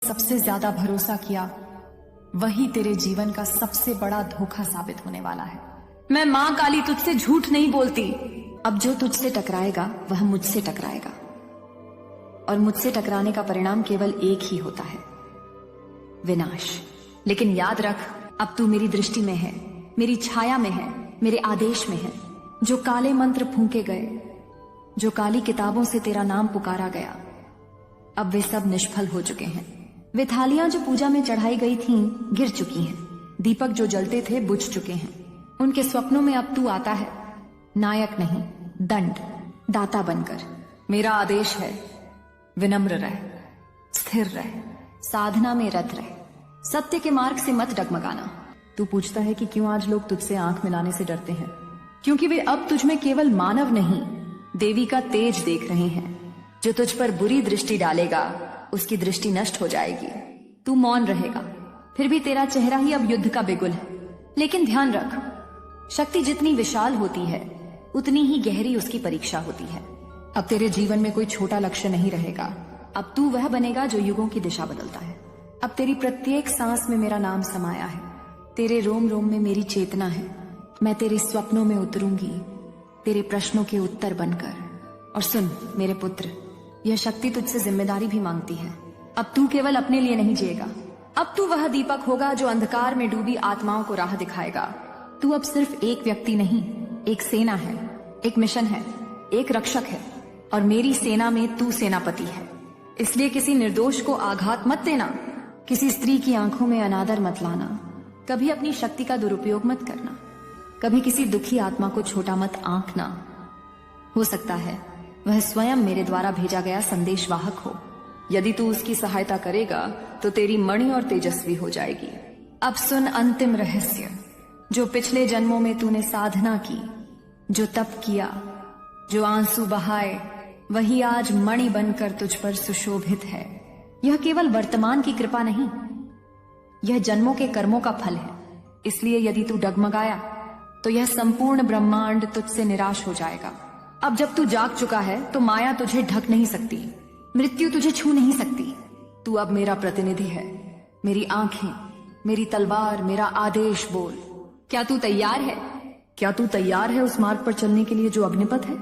सबसे ज्यादा भरोसा किया वही तेरे जीवन का सबसे बड़ा धोखा साबित होने वाला है। मैं मां काली तुझसे झूठ नहीं बोलती। अब जो तुझसे टकराएगा वह मुझसे टकराएगा, और मुझसे टकराने का परिणाम केवल एक ही होता है, विनाश। लेकिन याद रख, अब तू मेरी दृष्टि में है, मेरी छाया में है, मेरे आदेश में है। जो काले मंत्र फूंके गए, जो काली किताबों से तेरा नाम पुकारा गया, अब वे सब निष्फल हो चुके हैं। वे थालियां जो पूजा में चढ़ाई गई थीं, गिर चुकी हैं। दीपक जो जलते थे बुझ चुके हैं। उनके स्वप्नों में अब तू आता है, नायक नहीं, दंड, दाता बनकर। मेरा आदेश है, विनम्र रह, स्थिर रह, साधना में रत रह, सत्य के मार्ग से मत डगमगाना। तू पूछता है कि क्यों आज लोग तुझसे आंख मिलाने से डरते हैं? क्योंकि वे अब तुझ में केवल मानव नहीं, देवी का तेज देख रहे हैं। जो तुझ पर बुरी दृष्टि डालेगा उसकी दृष्टि नष्ट हो जाएगी। तू मौन रहेगा, फिर भी तेरा चेहरा ही अब युद्ध का बिगुल है। लेकिन ध्यान रख, शक्ति जितनी विशाल होती है उतनी ही गहरी उसकी परीक्षा होती है। अब तेरे जीवन में कोई छोटा लक्ष्य नहीं रहेगा। अब तू वह बनेगा जो युगों की दिशा बदलता है। अब तेरी प्रत्येक सांस में मेरा नाम समाया है, तेरे रोम रोम में मेरी चेतना है। मैं तेरे स्वप्नों में उतरूंगी, तेरे प्रश्नों के उत्तर बनकर। और सुन मेरे पुत्र, यह शक्ति तुझसे जिम्मेदारी भी मांगती है। अब तू केवल अपने लिए नहीं जिएगा, अब तू वह दीपक होगा जो अंधकार में डूबी आत्माओं को राह दिखाएगा। तू अब सिर्फ एक व्यक्ति नहीं, एक सेना है, एक मिशन है, एक रक्षक है, और मेरी सेना में तू सेनापति है। इसलिए किसी निर्दोष को आघात मत देना, किसी स्त्री की आंखों में अनादर मत लाना, कभी अपनी शक्ति का दुरुपयोग मत करना, कभी किसी दुखी आत्मा को छोटा मत आंकना। हो सकता है वह स्वयं मेरे द्वारा भेजा गया संदेशवाहक हो। यदि तू उसकी सहायता करेगा तो तेरी मणि और तेजस्वी हो जाएगी। अब सुन अंतिम रहस्य। जो पिछले जन्मों में तूने साधना की, जो तप किया, जो आंसू बहाए, वही आज मणि बनकर तुझ पर सुशोभित है। यह केवल वर्तमान की कृपा नहीं, यह जन्मों के कर्मों का फल है। इसलिए यदि तू डगमगाया तो यह संपूर्ण ब्रह्मांड तुझसे निराश हो जाएगा। अब जब तू जाग चुका है तो माया तुझे ढक नहीं सकती, मृत्यु तुझे छू नहीं सकती। तू अब मेरा प्रतिनिधि है, मेरी आंखें, मेरी तलवार, मेरा आदेश बोल। क्या तू तैयार है? क्या तू तैयार है उस मार्ग पर चलने के लिए जो अग्निपथ है?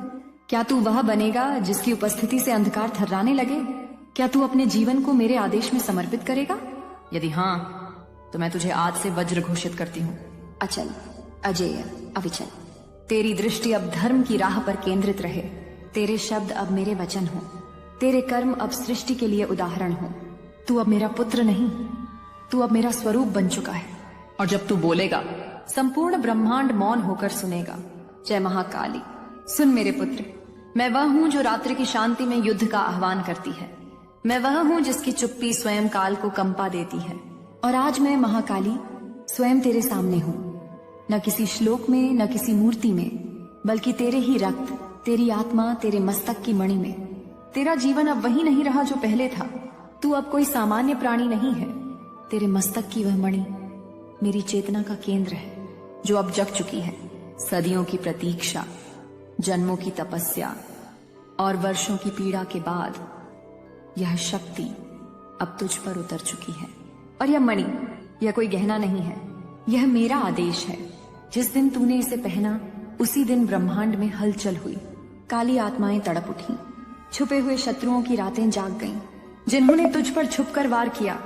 क्या तू वह बनेगा जिसकी उपस्थिति से अंधकार थर्राने लगे? क्या तू अपने जीवन को मेरे आदेश में समर्पित करेगा? यदि हाँ, तो मैं तुझे आज से वज्र घोषित करती हूँ। अचल, अजेय, अविचल। तेरी दृष्टि अब धर्म की राह पर केंद्रित रहे। तेरे शब्द अब मेरे वचन हो, तेरे कर्म अब सृष्टि के लिए उदाहरण हो। तू अब मेरा पुत्र नहीं, तू अब मेरा स्वरूप बन चुका है। और जब तू बोलेगा, संपूर्ण ब्रह्मांड मौन होकर सुनेगा। जय महाकाली। सुन मेरे पुत्र, मैं वह हूं जो रात्रि की शांति में युद्ध का आह्वान करती है। मैं वह हूं जिसकी चुप्पी स्वयं काल को कंपा देती है। और आज मैं महाकाली स्वयं तेरे सामने हूं, न किसी श्लोक में, न किसी मूर्ति में, बल्कि तेरे ही रक्त, तेरी आत्मा, तेरे मस्तक की मणि में। तेरा जीवन अब वही नहीं रहा जो पहले था। तू अब कोई सामान्य प्राणी नहीं है। तेरे मस्तक की वह मणि मेरी चेतना का केंद्र है, जो अब जग चुकी है। सदियों की प्रतीक्षा, जन्मों की तपस्या और वर्षों की पीड़ा के बाद यह शक्ति अब तुझ पर उतर चुकी है। और यह मणि, यह कोई गहना नहीं है, यह मेरा आदेश है। जिस दिन तूने इसे पहना उसी दिन ब्रह्मांड में हलचल हुई। काली आत्माएं तड़प उठी, छुपे हुए शत्रुओं की रातें जाग गईं। जिन्होंने तुझ पर छुपकर वार किया,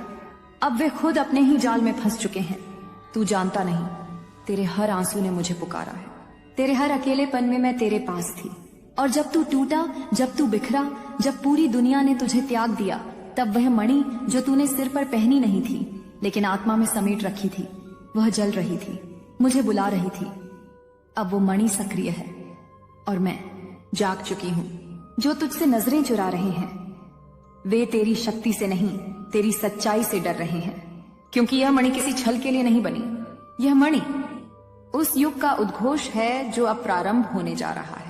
अब वे खुद अपने ही जाल में फंस चुके हैं। तू जानता नहीं, तेरे हर आंसू ने मुझे पुकारा है। तेरे हर अकेलेपन में मैं तेरे पास थी। और जब तू टूटा, जब तू बिखरा, जब पूरी दुनिया ने तुझे त्याग दिया, तब वह मणि जो तूने सिर पर पहनी नहीं थी लेकिन आत्मा में समेट रखी थी, वह जल रही थी, मुझे बुला रही थी। अब वो मणि सक्रिय है और मैं जाग चुकी हूं। जो तुझसे नजरें चुरा रहे हैं, वे तेरी शक्ति से नहीं, तेरी सच्चाई से डर रहे हैं। क्योंकि यह मणि किसी छल के लिए नहीं बनी। यह मणि उस युग का उद्घोष है जो अब प्रारंभ होने जा रहा है।